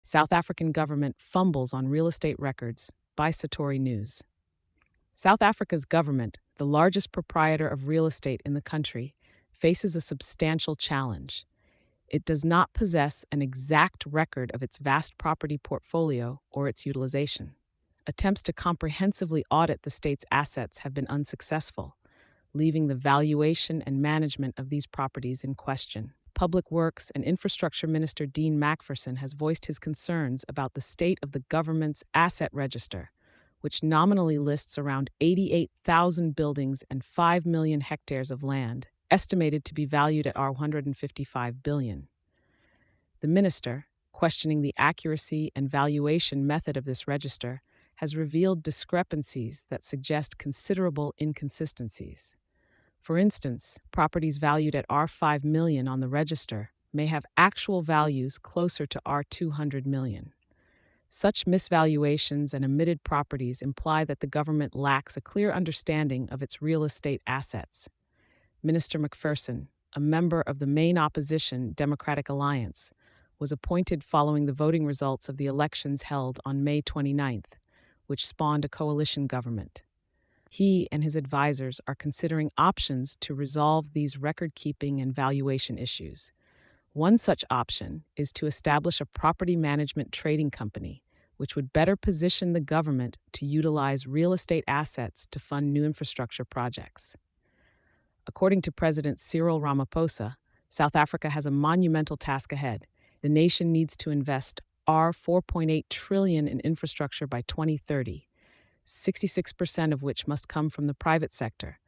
South African government fumbles on real estate records by Satori News. South Africa's government, the largest proprietor of real estate in the country, faces a substantial challenge. It does not possess an exact record of its vast property portfolio or its utilization. Attempts to comprehensively audit the state's assets have been unsuccessful, leaving the valuation and management of these properties in question. Public Works and Infrastructure Minister Dean Macpherson has voiced his concerns about the state of the government's asset register, which nominally lists around 88,000 buildings and 5 million hectares of land, estimated to be valued at $155 billion. The minister, questioning the accuracy and valuation method of this register, has revealed discrepancies that suggest considerable inconsistencies. For instance, properties valued at R5 million on the register may have actual values closer to R200 million. Such misvaluations and omitted properties imply that the government lacks a clear understanding of its real estate assets. Minister Macpherson, a member of the main opposition Democratic Alliance, was appointed following the voting results of the elections held on May 29th, which spawned a coalition government. He and his advisors are considering options to resolve these record-keeping and valuation issues. One such option is to establish a property management trading company, which would better position the government to utilize real estate assets to fund new infrastructure projects. According to President Cyril Ramaphosa, South Africa has a monumental task ahead. The nation needs to invest R4.8 trillion in infrastructure by 2030, 66% of which must come from the private sector,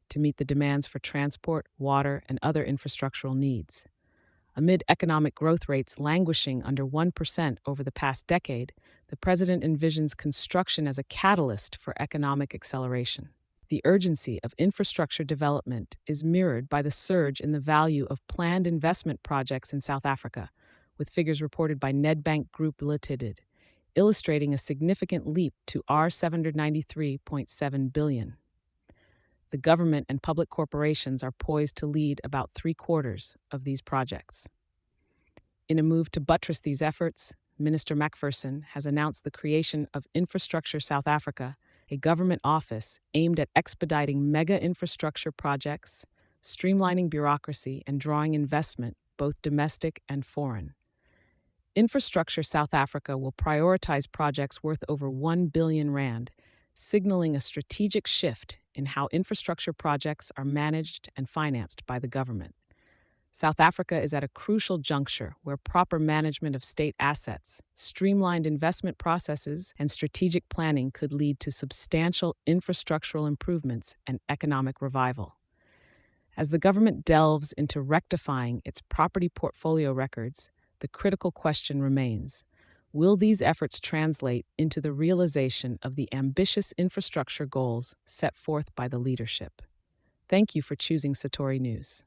to meet the demands for transport, water, and other infrastructural needs. Amid economic growth rates languishing under 1% over the past decade, the president envisions construction as a catalyst for economic acceleration. The urgency of infrastructure development is mirrored by the surge in the value of planned investment projects in South Africa, with figures reported by Nedbank Group Limited, illustrating a significant leap to R793.7 billion. The government and public corporations are poised to lead about 3/4 of these projects. In a move to buttress these efforts, Minister Macpherson has announced the creation of Infrastructure South Africa, a government office aimed at expediting mega infrastructure projects, streamlining bureaucracy, and drawing investment, both domestic and foreign. Infrastructure South Africa will prioritize projects worth over 1 billion rand, signaling a strategic shift in how infrastructure projects are managed and financed by the government. South Africa is at a crucial juncture where proper management of state assets, streamlined investment processes, and strategic planning could lead to substantial infrastructural improvements and economic revival. As the government delves into rectifying its property portfolio records, the critical question remains: will these efforts translate into the realization of the ambitious infrastructure goals set forth by the leadership? Thank you for choosing Satori News.